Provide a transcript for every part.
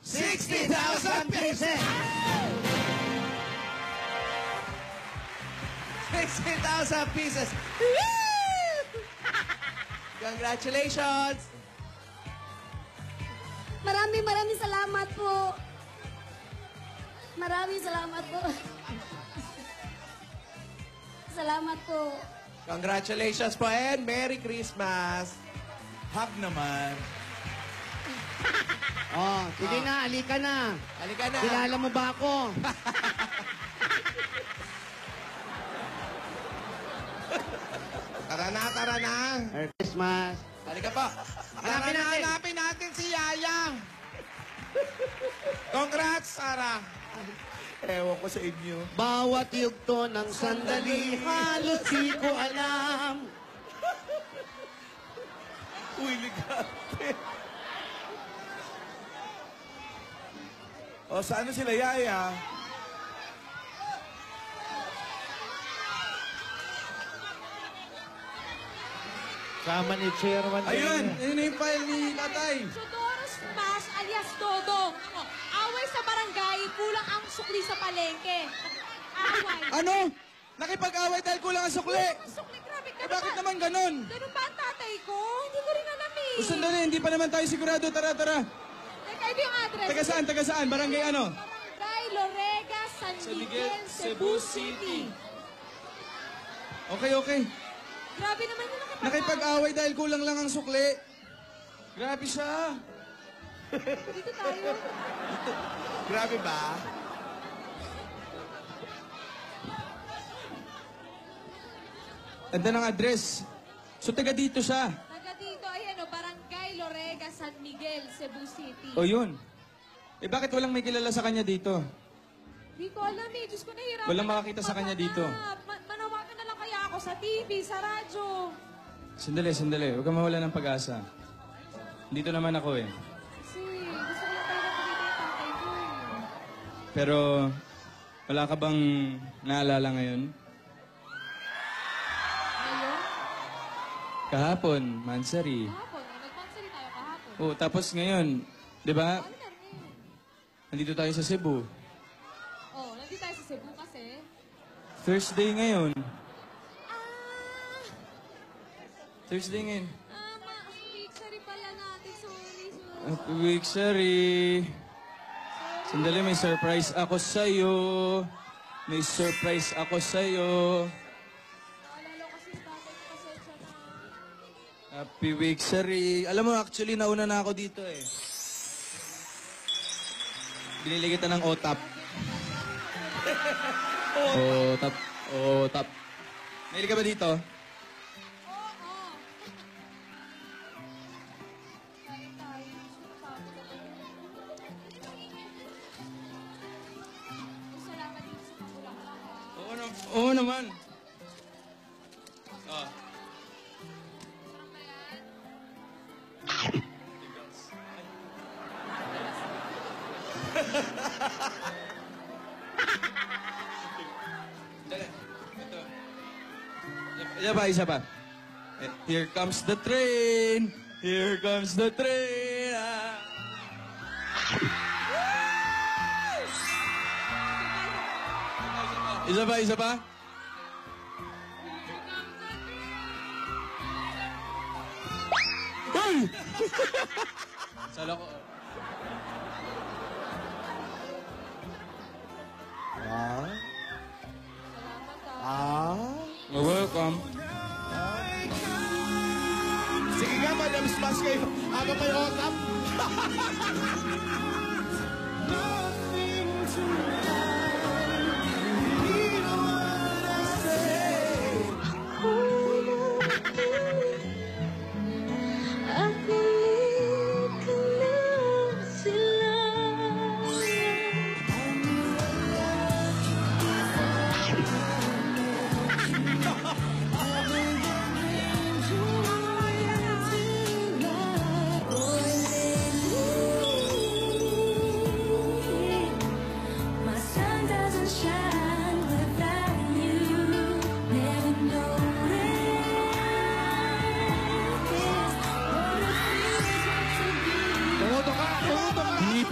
60,000 pieces! 60,000 pieces! Congratulations! Maraming salamat po. Maraming salamat po. Salamat po. Congratulations po and Merry Christmas! Hug naman. Oh, sige na, halika na. Halika na. Kilala mo ba ako? Tara na. Merry Christmas. Halika po. Hanapin natin si Yaya. Congrats, Sarah. Ewan ko sa inyo. Bawat yugto ng sandali, halos di ko alam. Uy, ligate. O, saan na sila, Yaya? Sama ni Chairman. Ayun! Ayun na yung file ni Tatay. Sodoros Smash alias Dodong. Away sa barangay, kulang ang sukli sa palengke. Away. Ano? Nakipag-away dahil kulang ang sukli. Sukli, grabe ka Bakit naman ganun? Ganun ba ang tatay ko? Hindi ko rin alam eh. Sandali, hindi pa naman tayo sigurado. Tara. Teka, ito yung address. Taga saan? Barangay ano? Barangay Lorega, San Miguel, Cebu City. Okay. Grabe naman yung Nakipag-away dahil kulang lang ang sukli. Grabe siya. Dito tayo. Grabe ba? Ganda ng address. So, taga dito siya. Taga dito, ayan o, Barangay Lorega, San Miguel, Cebu City. O, yun. Bakit walang may kilala sa kanya dito? Hindi ko alam eh. Diyos ko, nahihirapan. Walang makakita sa kanya dito. Manawagan na lang kaya ako sa TV, sa radyo. Sandali. Huwag kang mawala ng pag-asa. Dito naman ako eh. Kasi gusto ko lang talaga makita yung tatay ko eh. Pero, wala ka bang naalala ngayon? Ngayon? Kahapon, Mansari. Kahapon. Nag-mansari tayo kahapon. Oh, tapos ngayon, di ba? Ano na rin? Nandito tayo sa Cebu. Oh, nandito tayo sa Cebu kasi. Thursday ngayon. Thursday ngayon. Week-sari pala natin. Sorry. Happy week, Sari. Sandali, may surprise ako sa'yo. Naalala ko kasi yung tatay ko kasi siya na. Happy week, Sari. Alam mo, actually, nauna na ako dito eh. Binili kita ng OTAP. OTAP. Mahilig ka ba dito? Oo naman. Oh. Isa pa. Here comes the train. Here comes the train. Isa pa. Uy! Sala ko. You're welcome. Sige nga, Madam Smash kayo. Ako may OTAP.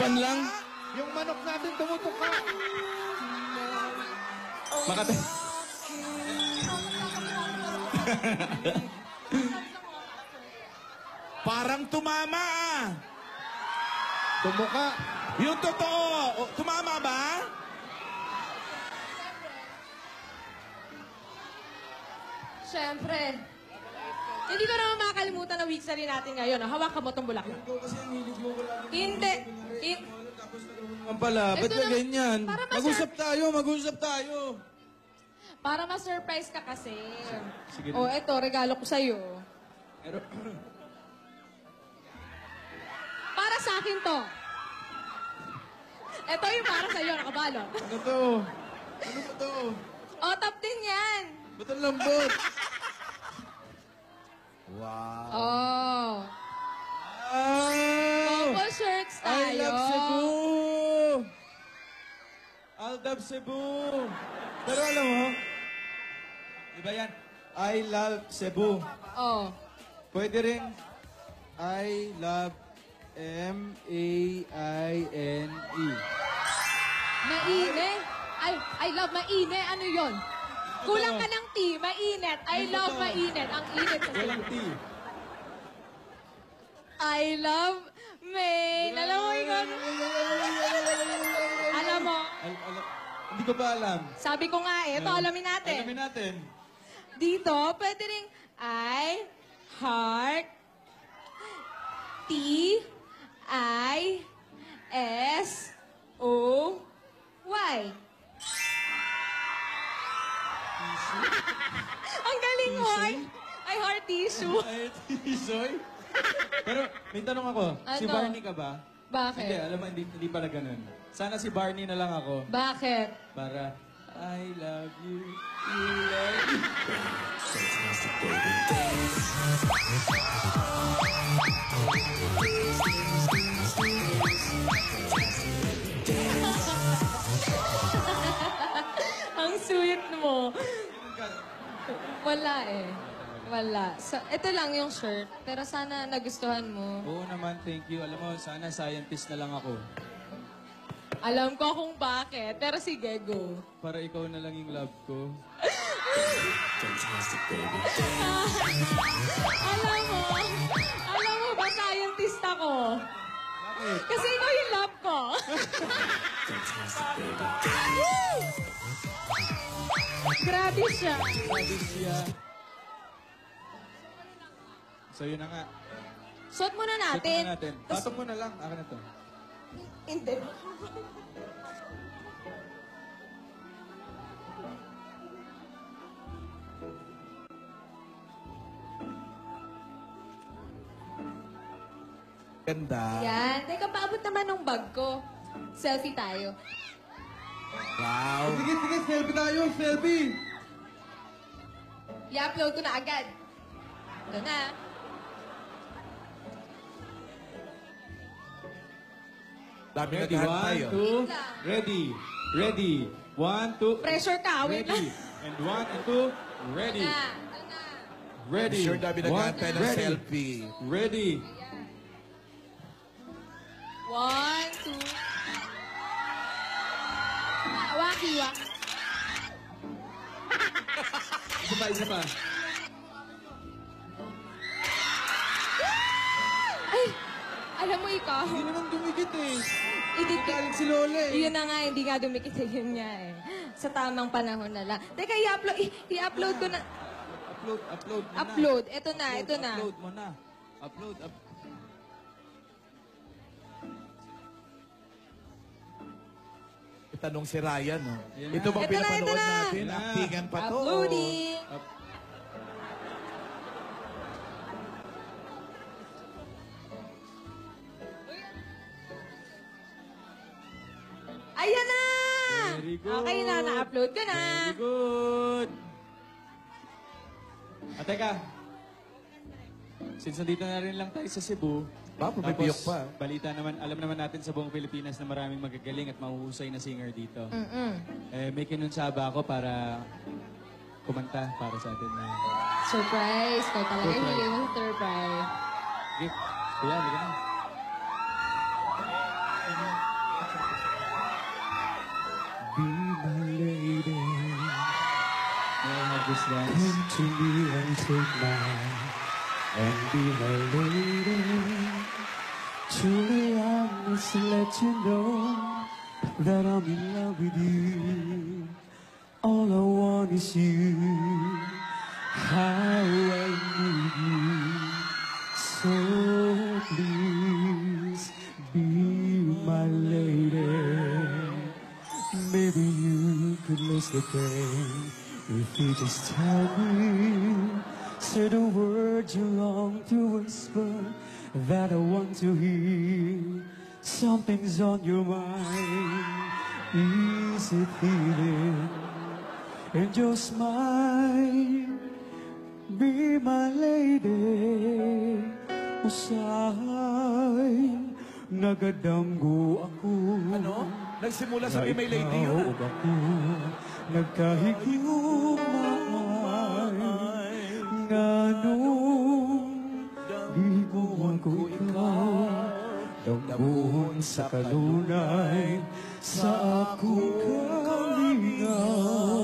Laban lang. Yung manok natin tumutuka. Makata... Parang tumama ah. Tumuka. Yung totoo. O, tumama ba? Siyempre. Hindi ko naman makakalimutan na week rin natin ngayon. Hawakan mo itong bulaklak. Hindi. Ang pala, ba't Ito ka na- ganyan? para Mag-usap tayo, mag-usap tayo. Para ma-surprise ka kasi. Sige. Oh, eto, regalo ko sa'yo. Pero, Para sa akin to. Ito yung para sa'yo, nakabalo. ano to? Ano ba to? Oh, top din yan. Ba't ang lambot? Wow. Oh. Ah! Couple shirts tayo. I love Cebu! I love Cebu! Pero alam mo, di ba yan? I love Cebu. Oh. Pwede rin, I love M-A-I-N-E. Maine. I love maine. Ano yon? Kulang ka ng T. Mainit. I Ano love to? mainit. Ang init sa Walang T. I love Maine. Alam mo, ikaw. Alam mo, Hindi ko pa alam. sabi ko nga eh, ito alamin natin. Alamin natin. Dito, pwede ring I, heart, T, I, S, O, Y. Ang galing mo ay heart tissue. Ay, Tisoy. Pero may tanong ako. Si Ano? Barney ka ba? Bakit? Hindi, alam mo, hindi pala ganun. Sana si Barney na lang ako. Bakit? Para, I love you, you love you. Ang sweet mo. Wala eh. Wala. So, ito lang yung shirt. Pero sana nagustuhan mo. Oo naman, thank you. Alam mo, sana scientist na lang ako. Alam ko kung bakit. Pero sige, go. Para ikaw na lang yung love ko. Alam mo ba scientist ako? Bakit? Kasi ikaw yung love ko. Grabe siya. Sabi siya. So yun na nga. Suot muna Check natin. muna natin. Patok mo na lang. Akin na to. Hindi. Ganda. Yan. Teka, paabot naman ng bag ko. Selfie tayo. Wow. Sige, selfie tayo, selfie. I-upload ko na agad. Ito na. Dami Ready, naghahan one, tayo. two. Ready, ready. One, two. Pressure ka. Wait Ready. lang. And one, and two. Ready. Ito na. Ready. Sure dami naghahan tayo ng ready. selfie. Ready. 1, 2. Waki, waki. Isa pa, isa pa. Ay! Alam mo ikaw, Hindi naman dumikit eh. idikit. Galit si Lola eh. Yun na nga, hindi nga dumikit yun niya eh. Sa tamang panahon na lang. Teka, i-upload ko na. Upload mo na. Upload. Ito na, ito na. Upload mo na. Upload. Itanong si Ryan, no? Yan Ito na. bang Ito na, pinapanood ito na. natin? Yan na. Aktingan pa to. Uploading. Ayan na! Very good. Okay na, na-upload ko na. Very good. Teka. Since nandito na rin lang tayo sa Cebu. Ba, pumipiyok pa. Balita naman, alam naman natin sa buong Pilipinas na maraming magagaling at mahuhusay na singer dito. May kinunsaba ako para kumanta para sa atin na Surprise! Kaya talaga Surprise. hindi mo surprise. gift. Kaya, hindi ka na. dance. Come to me and take my hand and be my lady. Truly I must let you know that I'm in love with you. All I want is you. How I need you. So please be my lady. Maybe you could lose the pain if you just tell me. Say the words you long to whisper that I want to hear. Something's on your mind. Is it healing? And your smile, be my lady. Usahay, nagadamgo ako. Ano? Nagsimula sa may lady Ikaw yun. ako, nagkahigumay. Nganong gibuhan ko ikaw, dambuhon sa kanunay, sa akong kalingaw.